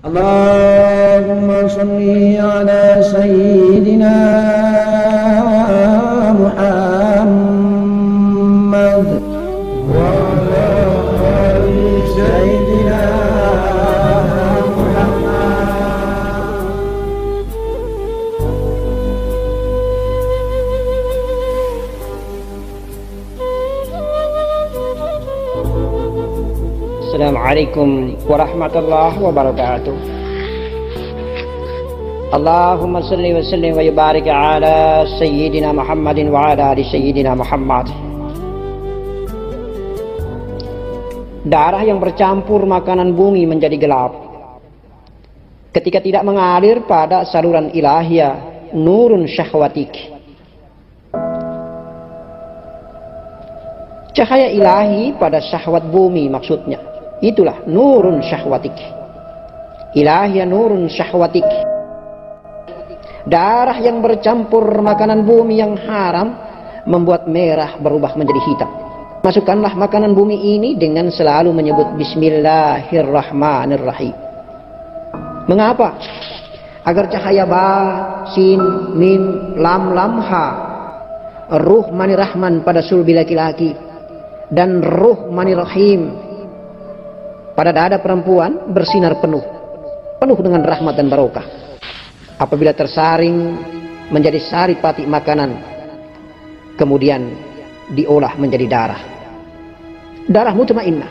اللهم صل على سيدنا محمد وعلى آل سيدنا محمد. Assalamualaikum warahmatullahi wabarakatuh. Allahumma salli wa sallim wa barik ala sayyidina Muhammadin wa ala ali sayyidina Muhammad. Darah yang bercampur makanan bumi menjadi gelap ketika tidak mengalir pada saluran ilahiyah nurun syahwatik. Cahaya ilahi pada syahwat bumi maksudnya. Itulah nurun syahwatik. Ilahiyah nurun syahwatik. Darah yang bercampur makanan bumi yang haram membuat merah berubah menjadi hitam. Masukkanlah makanan bumi ini dengan selalu menyebut Bismillahirrahmanirrahim. Mengapa? Agar cahaya ba, sin, mim, lam, ha, ruh mani rahman pada sulbi laki-laki dan ruh mani rahim pada dada perempuan bersinar penuh dengan rahmat dan barokah. Apabila tersaring menjadi sari pati makanan, kemudian diolah menjadi darah mutmainnah,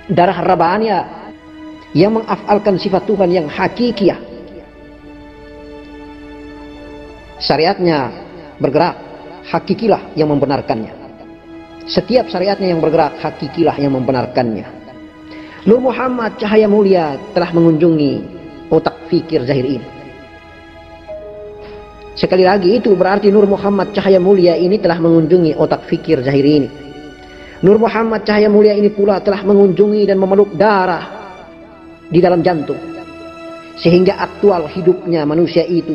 darah rabbaniyah yang mengafalkan sifat Tuhan yang hakikiyah. Syariatnya bergerak, hakikilah yang membenarkannya. Setiap syariatnya yang bergerak, hakikilah yang membenarkannya. Nur Muhammad cahaya mulia telah mengunjungi otak fikir zahir ini. Sekali lagi itu berarti Nur Muhammad cahaya mulia ini telah mengunjungi otak fikir zahir ini. Nur Muhammad cahaya mulia ini pula telah mengunjungi dan memeluk darah di dalam jantung. Sehingga aktual hidupnya manusia itu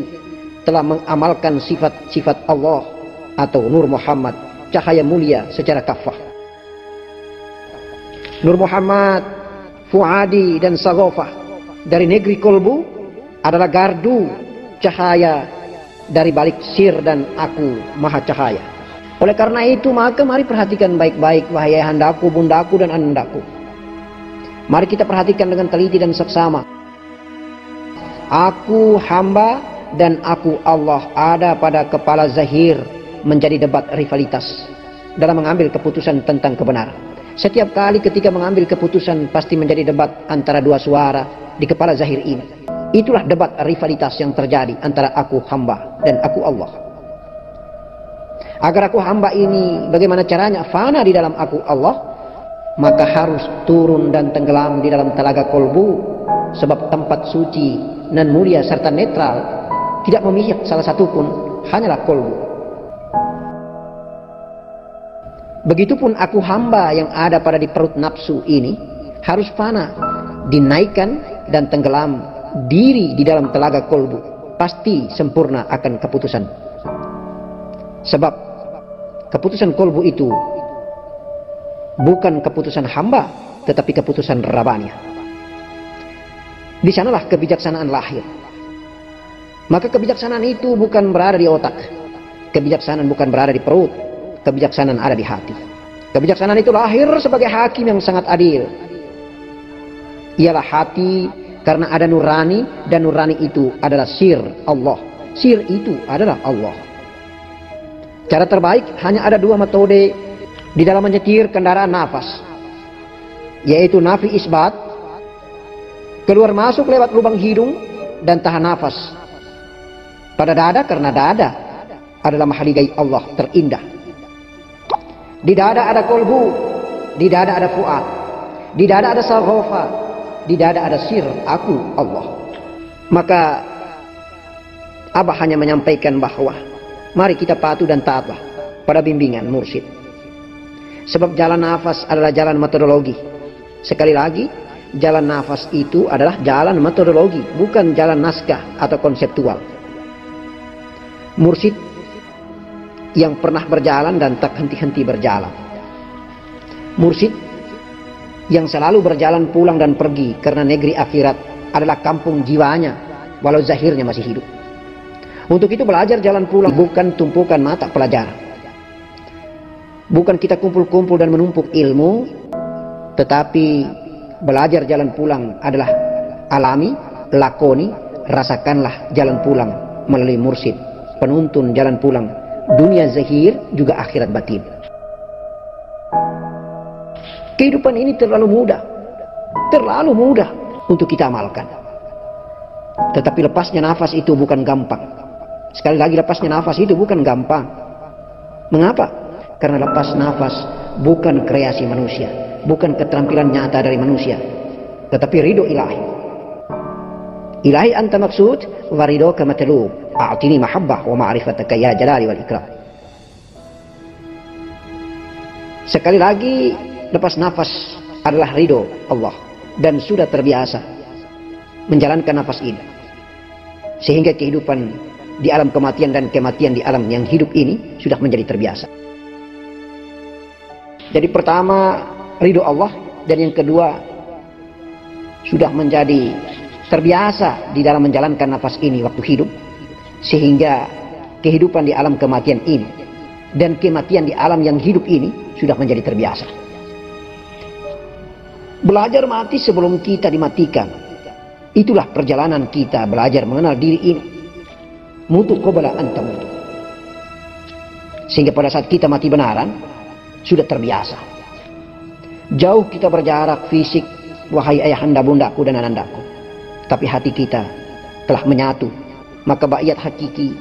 telah mengamalkan sifat-sifat Allah atau Nur Muhammad cahaya mulia secara kafah. Nur Muhammad Fuadi dan Sagofah dari negeri kolbu adalah gardu cahaya dari balik sir dan aku maha cahaya. Oleh karena itu maka mari perhatikan baik-baik wahai handaku, bundaku dan anandaku. Mari kita perhatikan dengan teliti dan seksama. Aku hamba dan aku Allah ada pada kepala zahir menjadi debat rivalitas dalam mengambil keputusan tentang kebenaran. Setiap kali ketika mengambil keputusan pasti menjadi debat antara dua suara di kepala zahir ini. Itulah debat rivalitas yang terjadi antara aku hamba dan aku Allah. Agar aku hamba ini bagaimana caranya fana di dalam aku Allah, maka harus turun dan tenggelam di dalam telaga kolbu, sebab tempat suci dan mulia serta netral tidak memihak salah satu pun, hanyalah kolbu. Begitupun aku hamba yang ada pada di perut nafsu ini harus fana, dinaikkan dan tenggelam diri di dalam telaga kolbu. Pasti sempurna akan keputusan. Sebab keputusan kolbu itu bukan keputusan hamba, tetapi keputusan rabbaniyah. Di sanalah kebijaksanaan lahir. Maka kebijaksanaan itu bukan berada di otak. Kebijaksanaan bukan berada di perut. Kebijaksanaan ada di hati. Kebijaksanaan itu lahir sebagai hakim yang sangat adil. Ialah hati karena ada nurani, dan nurani itu adalah sir Allah. Sir itu adalah Allah. Cara terbaik hanya ada dua metode di dalam menyetir kendaraan nafas, yaitu nafi isbat, keluar masuk lewat lubang hidung, dan tahan nafas pada dada karena dada adalah mahligai Allah terindah. Di dada ada kolbu, di dada ada fuad, di dada ada saghofa, di dada ada sir aku Allah. Maka Abah hanya menyampaikan bahwa mari kita patuh dan taatlah pada bimbingan mursyid. Sebab jalan nafas adalah jalan metodologi. Sekali lagi, jalan nafas itu adalah jalan metodologi, bukan jalan naskah atau konseptual. Mursyid yang pernah berjalan dan tak henti-henti berjalan. Mursyid yang selalu berjalan pulang dan pergi karena negeri akhirat adalah kampung jiwanya, walau zahirnya masih hidup. Untuk itu belajar jalan pulang bukan tumpukan mata pelajaran. Bukan kita kumpul-kumpul dan menumpuk ilmu, tetapi belajar jalan pulang adalah alami, lakoni, rasakanlah jalan pulang melalui mursyid, penuntun jalan pulang, dunia zahir juga akhirat batin. Kehidupan ini terlalu mudah untuk kita amalkan. Tetapi lepasnya nafas itu bukan gampang. Sekali lagi, lepasnya nafas itu bukan gampang. Mengapa? Karena lepas nafas bukan kreasi manusia, bukan keterampilan nyata dari manusia, tetapi ridho ilahi. Ilahi anta maksud, wa ridhoka matlub. A'tini mahabbah wa ma'rifataka ya jalali wal ikram. Sekali lagi, lepas nafas adalah ridho Allah, dan sudah terbiasa menjalankan nafas ini, sehingga kehidupan di alam kematian dan kematian di alam yang hidup ini sudah menjadi terbiasa. Jadi pertama ridho Allah, dan yang kedua sudah menjadi terbiasa di dalam menjalankan nafas ini waktu hidup, sehingga kehidupan di alam kematian ini dan kematian di alam yang hidup ini sudah menjadi terbiasa. Belajar mati sebelum kita dimatikan, itulah perjalanan kita belajar mengenal diri ini. Mutu qabla an tamutu. Sehingga pada saat kita mati benaran, sudah terbiasa. Jauh kita berjarak fisik, wahai ayahanda bundaku dan anandaku, tapi hati kita telah menyatu. Maka baiat hakiki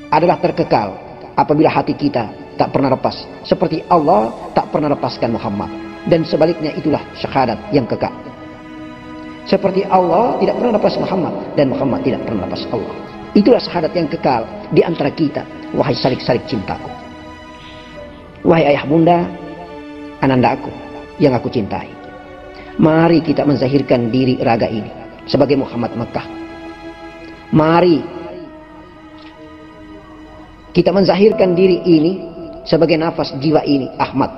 adalah terkekal apabila hati kita tak pernah lepas, seperti Allah tak pernah lepaskan Muhammad. Dan sebaliknya, itulah syahadat yang kekal. Seperti Allah tidak pernah lepas Muhammad, dan Muhammad tidak pernah lepas Allah. Itulah syahadat yang kekal di antara kita, wahai salik-salik cintaku. Wahai ayah bunda, anandaku yang aku cintai. Mari kita menzahirkan diri raga ini sebagai Muhammad Mekah. Mari kita menzahirkan diri ini sebagai nafas jiwa ini Ahmad.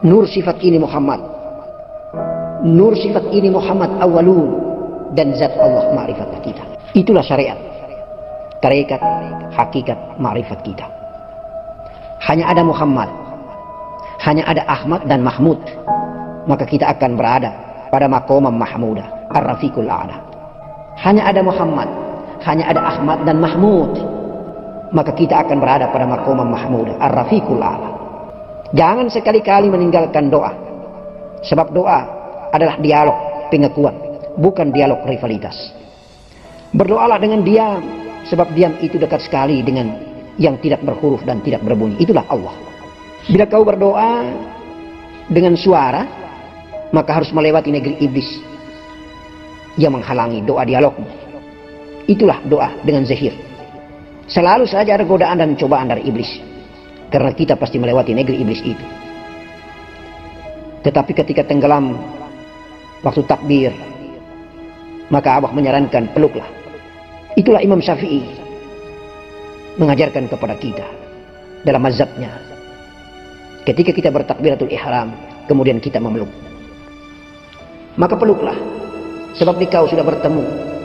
Nur sifat ini Muhammad. Nur sifat ini Muhammad awalun, dan zat Allah ma'rifat kita. Itulah syariat, tarekat, hakikat, ma'rifat kita. Hanya ada Muhammad, hanya ada Ahmad dan Mahmud, maka kita akan berada pada maqamam mahmudah, ar-rafiqul a'la. Hanya ada Muhammad, hanya ada Ahmad dan Mahmud, maka kita akan berada pada maqamam mahmudah, ar-rafiqul a'la. Jangan sekali-kali meninggalkan doa, sebab doa adalah dialog pengakuan, bukan dialog rivalitas. Berdoalah dengan diam, sebab diam itu dekat sekali dengan yang tidak berhuruf dan tidak berbunyi. Itulah Allah. Bila kau berdoa dengan suara, maka harus melewati negeri iblis yang menghalangi doa dialogmu. Itulah doa dengan zahir. Selalu saja ada godaan dan cobaan dari iblis, karena kita pasti melewati negeri iblis itu. Tetapi ketika tenggelam waktu takbir, maka Allah menyarankan peluklah. Itulah Imam Syafi'i mengajarkan kepada kita dalam mazhabnya. Ketika kita bertakbiratul ihram, kemudian kita memeluk, maka peluklah, sebab engkau sudah bertemu.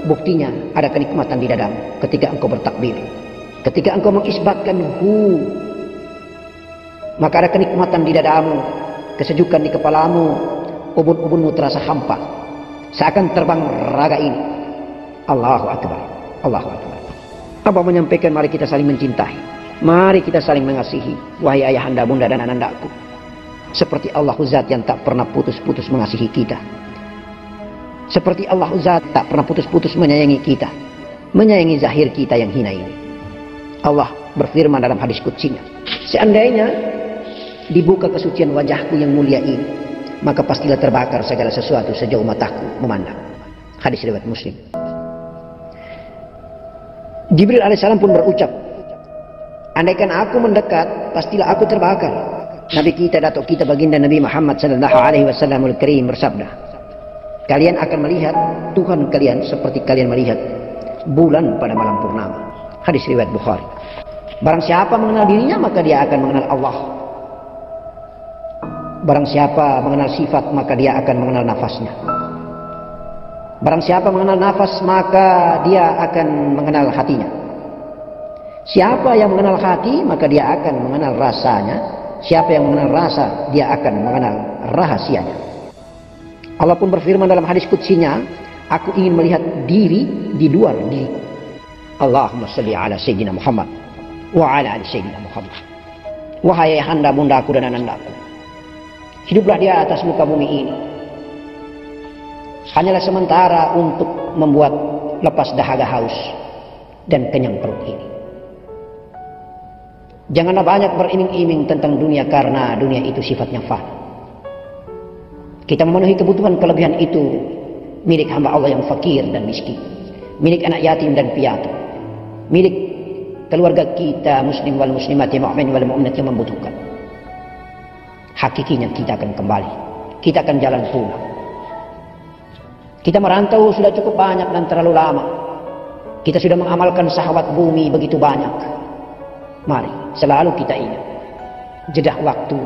Buktinya ada kenikmatan di dadamu ketika engkau bertakbir. Ketika engkau mengisbatkan hu, maka ada kenikmatan di dadamu, kesejukan di kepalamu, ubun-ubunmu terasa hampa, seakan terbang raga ini. Allahu Akbar, Allahu Akbar. Abah menyampaikan, mari kita saling mencintai, mari kita saling mengasihi, wahai ayahanda, bunda dan anandaku, seperti Allah Zat yang tak pernah putus-putus mengasihi kita, seperti Allah Zat tak pernah putus-putus menyayangi kita, menyayangi zahir kita yang hina ini. Allah berfirman dalam hadis qudsinya, seandainya dibuka kesucian wajahku yang mulia ini, maka pastilah terbakar segala sesuatu sejauh mataku memandang. Hadis riwayat Muslim. Jibril alaihissalam pun berucap, andaikan aku mendekat, pastilah aku terbakar. Nabi kita, datuk kita, baginda Nabi Muhammad sallallahu alaihi wasallamul karim bersabda, kalian akan melihat Tuhan kalian seperti kalian melihat bulan pada malam purnama. Hadis riwayat Bukhari. Barang siapa mengenal dirinya, maka dia akan mengenal Allah. Barang siapa mengenal sifat, maka dia akan mengenal nafasnya. Barang siapa mengenal nafas, maka dia akan mengenal hatinya. Siapa yang mengenal hati, maka dia akan mengenal rasanya. Siapa yang mengenal rasa, dia akan mengenal rahasianya. Allah pun berfirman dalam hadis qudsinya, aku ingin melihat diri di luar diriku. Allahumma salli ala Sayyidina Muhammad wa ala ali Sayyidina Muhammad. Wahai handa bundaku dan anandaku, hiduplah di atas muka bumi ini hanyalah sementara untuk membuat lepas dahaga haus dan kenyang perut ini. Janganlah banyak beriming-iming tentang dunia, karena dunia itu sifatnya fana. Kita memenuhi kebutuhan kelebihan itu milik hamba Allah yang fakir dan miskin, milik anak yatim dan piatu, milik keluarga kita muslim wal muslimat, mu'min wal mu'minat yang membutuhkan. Hakikinya kita akan kembali, kita akan jalan pulang. Kita merantau sudah cukup banyak dan terlalu lama. Kita sudah mengamalkan syahwat bumi begitu banyak. Mari selalu kita ingat jeda waktu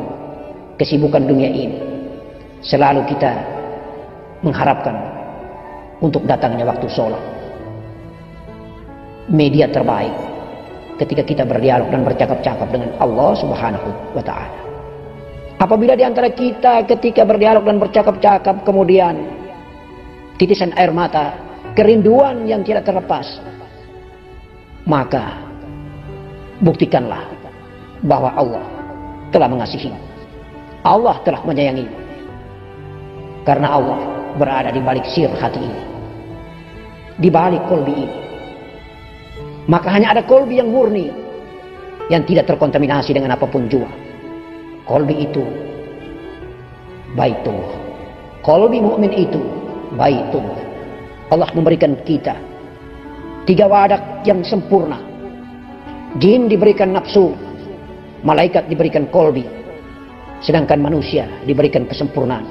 kesibukan dunia ini. Selalu kita mengharapkan untuk datangnya waktu sholat. Media terbaik ketika kita berdialog dan bercakap-cakap dengan Allah Subhanahu wa ta'ala. Apabila di antara kita ketika berdialog dan bercakap-cakap kemudian titisan air mata, kerinduan yang tidak terlepas, maka buktikanlah bahwa Allah telah mengasihi, Allah telah menyayangi, karena Allah berada di balik sir hati ini, di balik kolbi ini. Maka hanya ada kolbi yang murni, yang tidak terkontaminasi dengan apapun jua. Kolbi itu baitullah, kolbi mukmin itu baitullah. Allah memberikan kita 3 wadah yang sempurna. Jin diberikan nafsu, malaikat diberikan kolbi, sedangkan manusia diberikan kesempurnaan.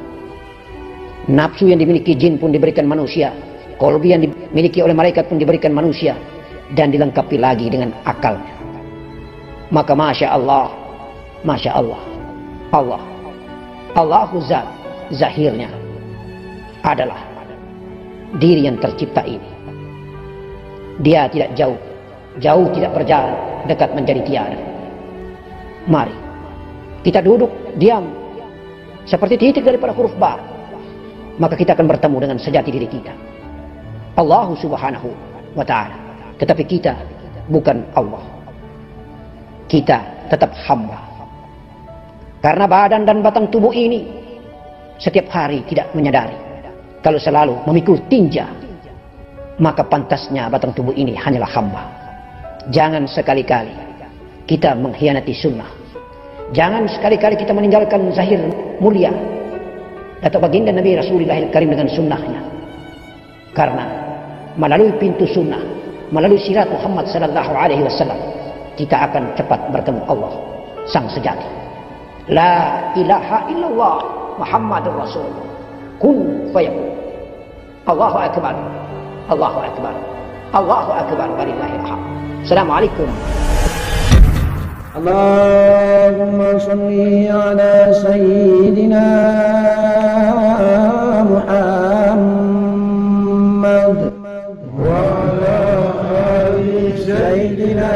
Nafsu yang dimiliki jin pun diberikan manusia, kolbi yang dimiliki oleh malaikat pun diberikan manusia, dan dilengkapi lagi dengan akalnya. Maka Masya Allah, Masya Allah, Allahu Zat, zahirnya adalah diri yang tercipta ini. Dia tidak jauh, jauh tidak berjalan, dekat menjadi tiada. Mari kita duduk diam seperti titik daripada huruf ba, maka kita akan bertemu dengan sejati diri kita, Allah Subhanahu wa ta'ala. Tetapi kita bukan Allah, kita tetap hamba. Karena badan dan batang tubuh ini setiap hari tidak menyadari kalau selalu memikul tinja, maka pantasnya batang tubuh ini hanyalah hamba. Jangan sekali-kali kita mengkhianati sunnah. Jangan sekali-kali kita meninggalkan zahir mulia atau baginda Nabi Rasulullah Karim dengan sunnahnya. Karena melalui pintu sunnah, melalui sirat Muhammad sallallahu alaihi wasallam, kita akan cepat bertemu Allah sang sejati. La ilaha illallah Muhammadur Rasulullah. Kun fayakun. Allahu akbar. Allahu akbar. Allahu akbar walillahil hamd. Assalamualaikum. Allahumma salli ala Sayyidina Muhammad wa ala ali Sayyidina